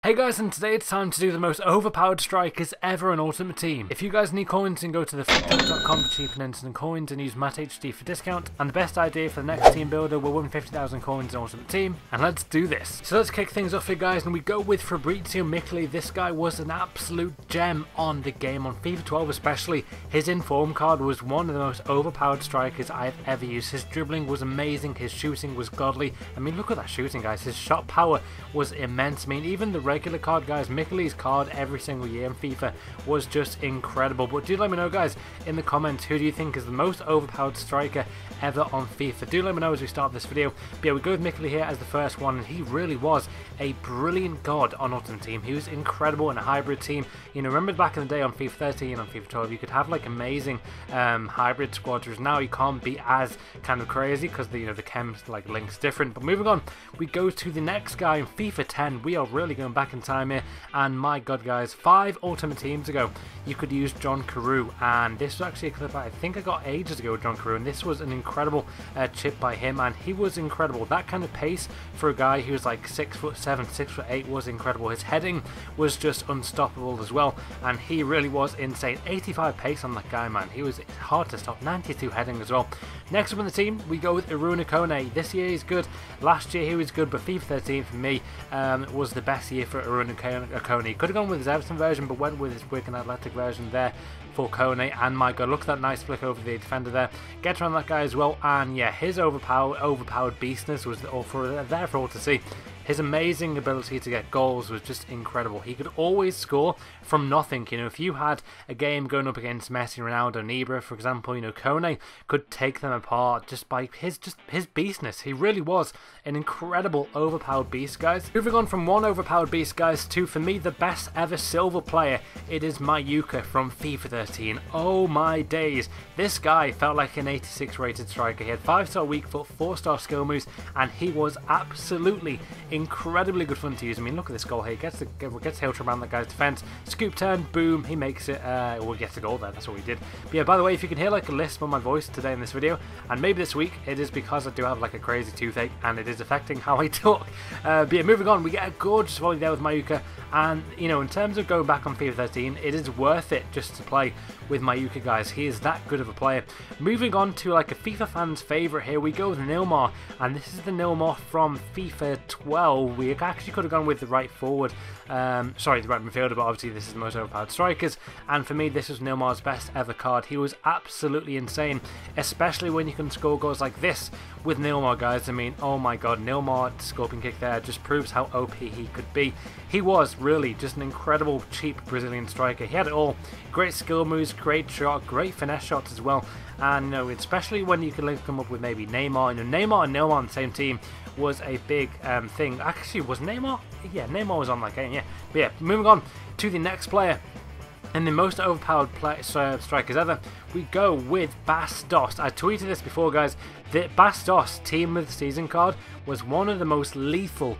Hey guys, and today it's time to do the most overpowered strikers ever on Ultimate Team. If you guys need coins, then go to thefreetalk.com for cheap and instant coins and use MattHD for discount. And the best idea for the next team builder will win 50,000 coins in Ultimate Team. And let's do this. So let's kick things off here, guys, and we go with Fabrizio Micoli. This guy was an absolute gem on the game, on FIFA 12 especially. His inform card was one of the most overpowered strikers I've ever used. His dribbling was amazing, his shooting was godly. I mean, look at that shooting, guys. His shot power was immense. I mean, even the regular card, guys, Micoli's card every single year in FIFA was just incredible. But do let me know, guys, in the comments, who do you think is the most overpowered striker ever on FIFA? Do let me know as we start this video. But yeah, we go with Micoli here as the first one, and he really was a brilliant god on Ultimate Team. He was incredible in a hybrid team. You know, remember back in the day on FIFA 13 and on FIFA 12, you could have like amazing hybrid squads, whereas now you can't be as kind of crazy because the chem like link's different. But moving on, we go to the next guy in FIFA 10. We are really going back in time here, and my god, guys, 5 Ultimate Teams ago you could use John Carew, and this was actually a clip I think I got ages ago with John Carew, and this was an incredible chip by him, and he was incredible. That kind of pace for a guy who's like 6'7", 6'8" was incredible. His heading was just unstoppable as well, and he really was insane. 85 pace on that guy, man. He was hard to stop. 92 heading as well. Next up in the team, we go with Iruna Kone. This year he's good. Last year he was good, but FIFA 13 for me was the best year for Iruna Kone. Could have gone with his Everton version, but went with his Wigan Athletic version there for Kone. And my god, look at that nice flick over the defender there. Gets around that guy as well, and yeah, his overpowered beastness was there for all to see. His amazing ability to get goals was just incredible. He could always score from nothing. You know, if you had a game going up against Messi, Ronaldo, and Ibra, for example, you know, Kone could take them apart just by his beastness. He really was an incredible overpowered beast, guys. Moving on from one overpowered beast, guys, to, for me, the best ever silver player. It is Mayuka from FIFA 13. Oh my days. This guy felt like an 86 rated striker. He had 5-star weak foot, 4-star skill moves, and he was absolutely incredibly good fun to use. I mean, look at this goal here. Gets Hill around that guy's defense. Scoop turn, boom, he makes it. Well, gets a goal there. That's what he did. But yeah, by the way, if you can hear like a lisp on my voice today in this video, and maybe this week, it is because I do have like a crazy toothache, and it is affecting how I talk. But yeah, moving on, we get a gorgeous volley there with Mayuka, and you know, in terms of going back on FIFA 13, it is worth it just to play with Mayuka, guys. He is that good of a player. Moving on to like a FIFA fan's favourite here, we go with Nilmar, and this is the Nilmar from FIFA 12. We actually could have gone with the right forward, sorry, the right midfielder, but obviously this is the most overpowered strikers, and for me this was Nilmar's best ever card. He was absolutely insane, especially when you can score goals like this with Nilmar, guys. I mean, oh my god, Nilmar scorpion kick there just proves how OP he could be. He was really just an incredible cheap Brazilian striker. He had it all. Great skill moves, great shot, great finesse shots as well, and you know, especially when you can link them up with maybe Neymar. You know, Neymar and Nilmar on the same team was a big thing. Actually, was Neymar? Yeah, Neymar was on that game, yeah. But yeah, moving on to the next player, and the most overpowered strikers ever, we go with Bastos. I tweeted this before, guys. The Bastos Team of the Season card was one of the most lethal,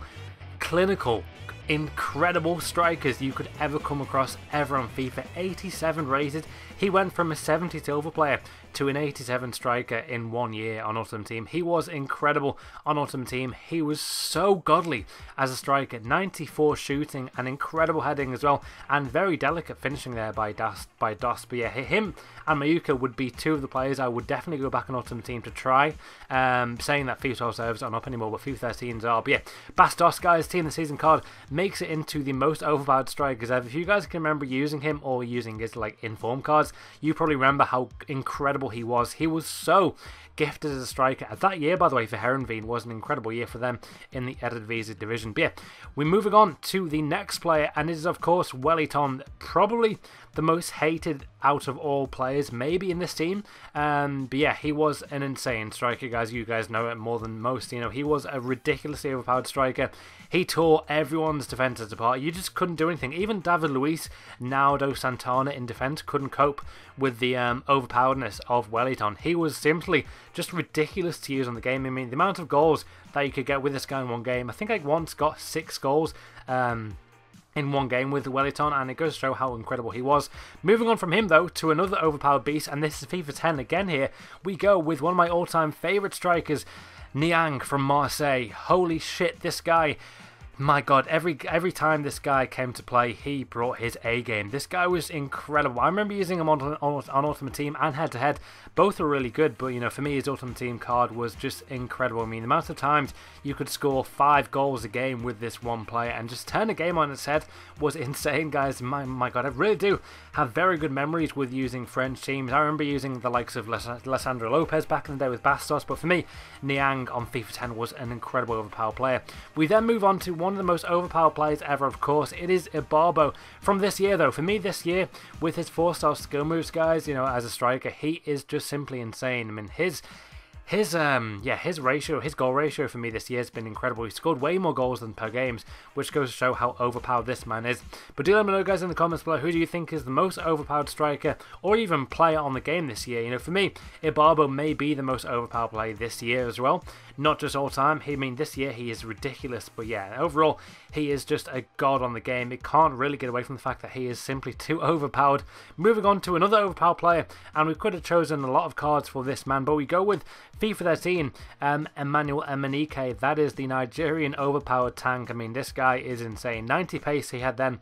clinical, incredible strikers you could ever come across ever on FIFA. 87 rated. He went from a 70 silver player to an 87 striker in 1 year on Ultimate Team. He was incredible on Ultimate Team. He was so godly as a striker. 94 shooting and incredible heading as well, and very delicate finishing there by Dos. But yeah, him and Mayuka would be two of the players I would definitely go back on Ultimate Team to try. Saying that FIFA 12 servers aren't up anymore, but FIFA 13s are. But yeah, Bastos, guys, Team of the Season card, makes it into the most overpowered strikers ever. If you guys can remember using him or using his like inform cards, you probably remember how incredible he was. He was so gifted as a striker. That year, by the way, for Herenveen was an incredible year for them in the Eredivisie division. But yeah, we're moving on to the next player, and it is of course Wellington, probably the most hated out of all players maybe in this team. But yeah, he was an insane striker, guys. You guys know it more than most. You know, he was a ridiculously overpowered striker. He tore everyone's defenses apart. You just couldn't do anything. Even David Luiz, Naldo Santana in defense couldn't cope with the overpoweredness of Wellington. He was simply just ridiculous to use on the game. I mean, the amount of goals that you could get with this guy in one game. I think I once got 6 goals in one game with Wellington, and it goes to show how incredible he was. Moving on from him, though, to another overpowered beast, and this is FIFA 10 again here. We go with one of my all-time favourite strikers, Niang from Marseille. Holy shit, this guy My god, every time this guy came to play, he brought his A game. This guy was incredible. I remember using him on Ultimate Team and head to head. Both were really good, but you know, for me, his Ultimate Team card was just incredible. I mean, the amount of times you could score 5 goals a game with this one player and just turn a game on its head was insane, guys. My god, I really do have very good memories with using French teams. I remember using the likes of Lissandro Lopez back in the day with Bastos, but for me, Niang on FIFA 10 was an incredible overpowered player. We then move on to one of the most overpowered players ever, of course. It is Ibarbo. From this year, though, for me this year, with his 4-star skill moves, guys, you know, as a striker, he is just simply insane. I mean, his goal ratio for me this year has been incredible. He scored way more goals than per games, which goes to show how overpowered this man is. But do let me know, guys, in the comments below, who do you think is the most overpowered striker or even player on the game this year? You know, for me, Ibarbo may be the most overpowered player this year as well. Not just all time. I mean, this year he is ridiculous, but yeah, overall, he is just a god on the game. It can't really get away from the fact that he is simply too overpowered. Moving on to another overpowered player, and we could have chosen a lot of cards for this man, but we go with FIFA 13, Emmanuel Emenike. That is the Nigerian overpowered tank. I mean, this guy is insane. 90 pace he had then,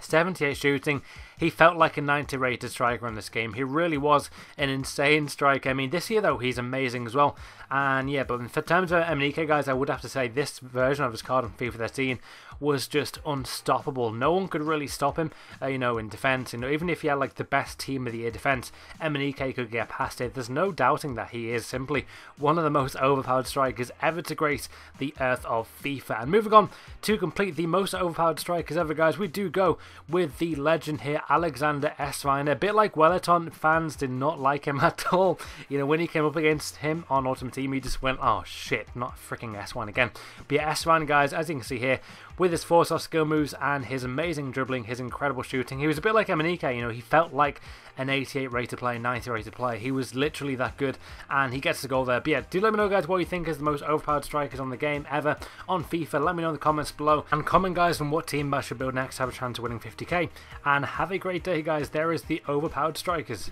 78 shooting. He felt like a 90 rated striker in this game. He really was an insane striker. I mean, this year though, he's amazing as well. And yeah, but in terms of Emenike, guys, I would have to say this version of his card on FIFA 13 was just unstoppable. No one could really stop him, you know, in defense. You know, even if he had like the best team of the year defense, Emenike could get past it. There's no doubting that he is simply one of the most overpowered strikers ever to grace the earth of FIFA. And moving on to complete the most overpowered strikers ever, guys, we do go with the legend here, Alexander Esvine. A bit like Wellington, fans did not like him at all. You know, when he came up against him on Ultimate Team, he just went, oh shit, not freaking S1 again. But yeah, Esvine, guys, as you can see here, with his 4-star skill moves and his amazing dribbling, his incredible shooting, he was a bit like Emenike. You know, he felt like an 88 rated player, 90 rated player. He was literally that good, and he gets the goal there. But yeah, do let me know, guys, what you think is the most overpowered strikers on the game ever on FIFA. Let me know in the comments below, and comment, guys, on what team I should build next to have a chance of winning 50k. And have a great day, guys. There is the overpowered strikers.